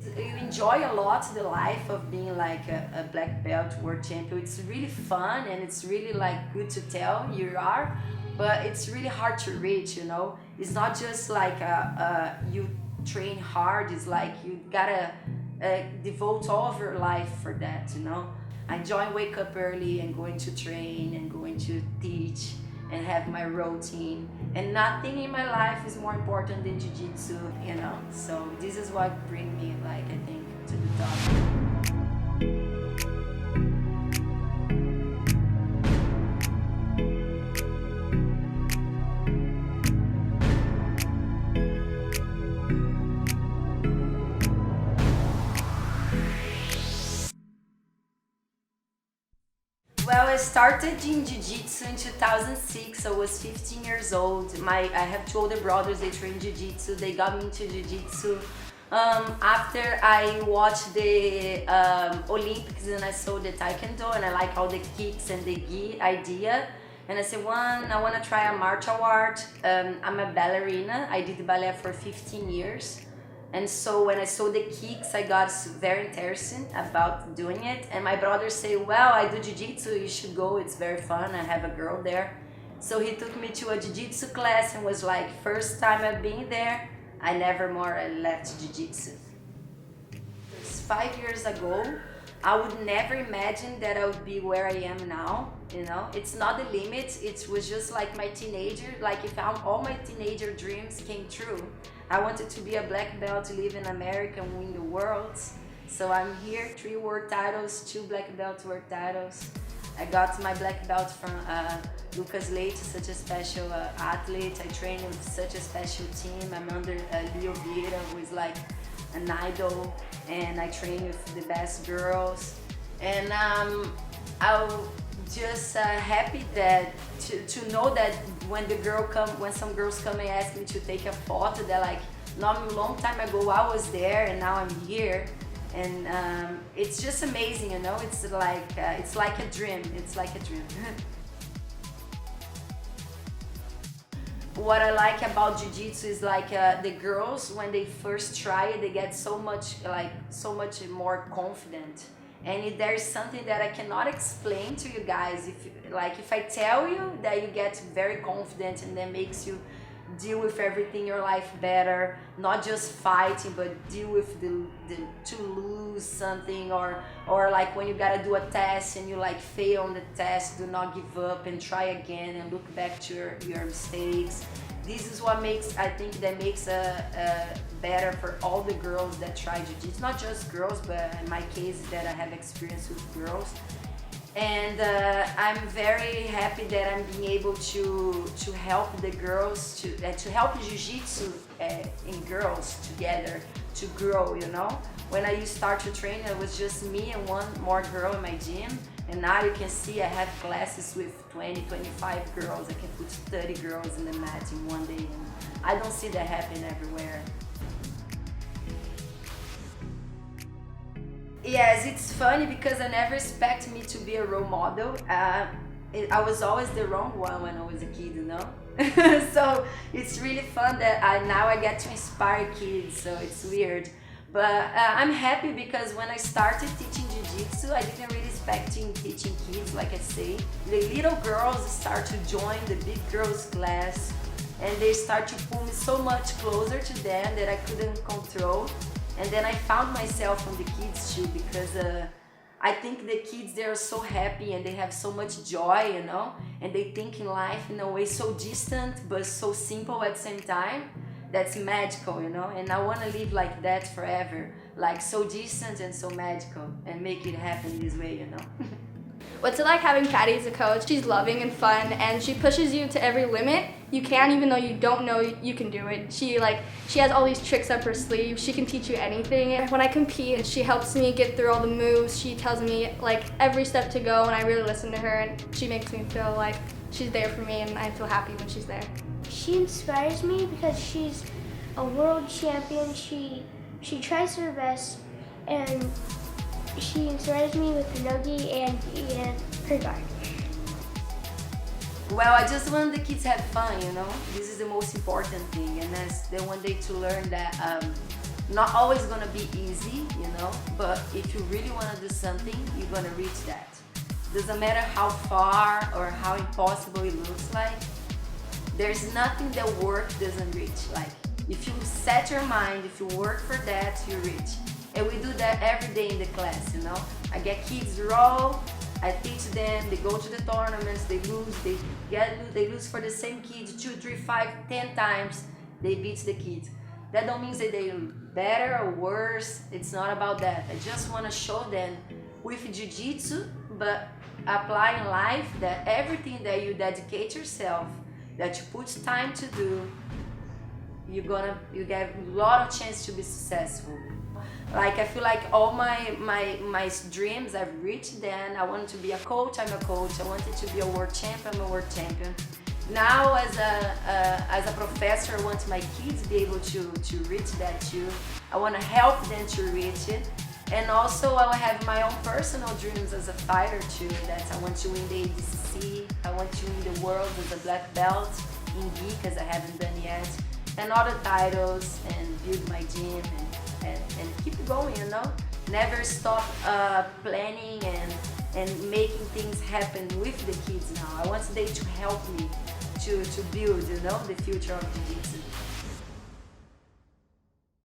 You enjoy a lot the life of being like a black belt world champion. It's really fun and it's really like good to tell you are, but it's really hard to reach, you know. It's not just like you train hard, it's like you gotta devote all of your life for that, you know. I enjoy wake up early and going to train and going to teach and have my routine, and nothing in my life is more important than jiu-jitsu, you know. So this is what bring me, like, I think, to the top. Well, I started in Jiu-Jitsu in 2006. I was 15 years old. I have two older brothers, they train Jiu-Jitsu. They got me into Jiu-Jitsu after I watched the Olympics and I saw the Taekwondo and I like all the kicks and the gi idea. And I said, I want to try a martial art. I'm a ballerina. I did ballet for 15 years. And so when I saw the kicks, I got very interested about doing it. And my brother said, well, I do jiu-jitsu, you should go, it's very fun, I have a girl there. So he took me to a jiu-jitsu class and was like, first time I've been there, I never more left jiu-jitsu. 5 years ago, I would never imagine that I would be where I am now, you know? It's not the limit, it was just like my teenager, like if all my teenager dreams came true. I wanted to be a black belt, live in America and win the world. So I'm here, 3 world titles, 2 black belt world titles. I got my black belt from Lucas Leite, such a special athlete. I train with such a special team. I'm under Leo Vieira, who is like an idol, and I train with the best girls. And I'm just happy that to know that when some girls come and ask me to take a photo, they're like, not a long time ago I was there and now I'm here. And it's just amazing, you know. It's like a dream. It's like a dream. What I like about jiu-jitsu is like the girls, when they first try it, they get so much more confident. And there's something that I cannot explain to you guys. If I tell you that you get very confident and that makes you deal with everything in your life better, not just fighting, but deal with the to lose something, or like when you gotta do a test and you like fail on the test, do not give up and try again and look back to your mistakes. This is what makes better for all the girls that try jiu-jitsu. Not just girls, but in my case that I have experience with girls. And I'm very happy that I'm being able to help the girls, to help jiu-jitsu in girls together to grow, you know. When I start to train, it was just me and one more girl in my gym. And now you can see I have classes with 20, 25 girls. I can put 30 girls in the mat in one day. And I don't see that happen everywhere. Yes, it's funny because I never expected me to be a role model. I was always the wrong one when I was a kid, you know? So it's really fun that now I get to inspire kids, so it's weird. But I'm happy because when I started teaching jiu-jitsu, I didn't really expect teaching kids, like I say. The little girls start to join the big girls class and they start to pull me so much closer to them that I couldn't control. And then I found myself on the kids too, because I think the kids, they're so happy and they have so much joy, you know, and they think in life in a way so distant but so simple at the same time. That's magical, you know, and I want to live like that forever, like so distant and so magical, and make it happen this way, you know. What's it like having Patty as a coach? She's loving and fun, and she pushes you to every limit you can, even though you don't know you can do it. She has all these tricks up her sleeve. She can teach you anything. And when I compete, she helps me get through all the moves. She tells me like every step to go, and I really listen to her, and she makes me feel like she's there for me, and I feel happy when she's there. She inspires me because she's a world champion. She tries her best, and she inspires me with her nogi and her guard. Well, I just want the kids to have fun, you know. This is the most important thing, and they want them to learn that Not always gonna be easy, you know, but if you really wanna do something, you're gonna reach that. Doesn't matter how far or how impossible it looks like. There's nothing that work doesn't reach. Like, if you set your mind, if you work for that, you reach. And we do that every day in the class, you know. I get kids roll, I teach them, they go to the tournaments, they lose, they lose for the same kids 2, 3, 5, 10 times, they beat the kids. That don't mean that they're better or worse, it's not about that. I just want to show them with jiu-jitsu, but apply in life, that everything that you dedicate yourself, that you put time to do, you get a lot of chance to be successful. Like, I feel like all my dreams I've reached them. I wanted to be a coach, I'm a coach. I wanted to be a world champion, I'm a world champion. Now as a professor, I want my kids to be able to reach that too. I want to help them to reach it. And also I have my own personal dreams as a fighter too. That I want to win the ADCC, I want to win the world as a black belt in gi, because I haven't done yet. And other titles, and build my gym and keep going, you know. Never stop planning and making things happen with the kids now. I want them to help me to build, you know, the future of jiu-jitsu.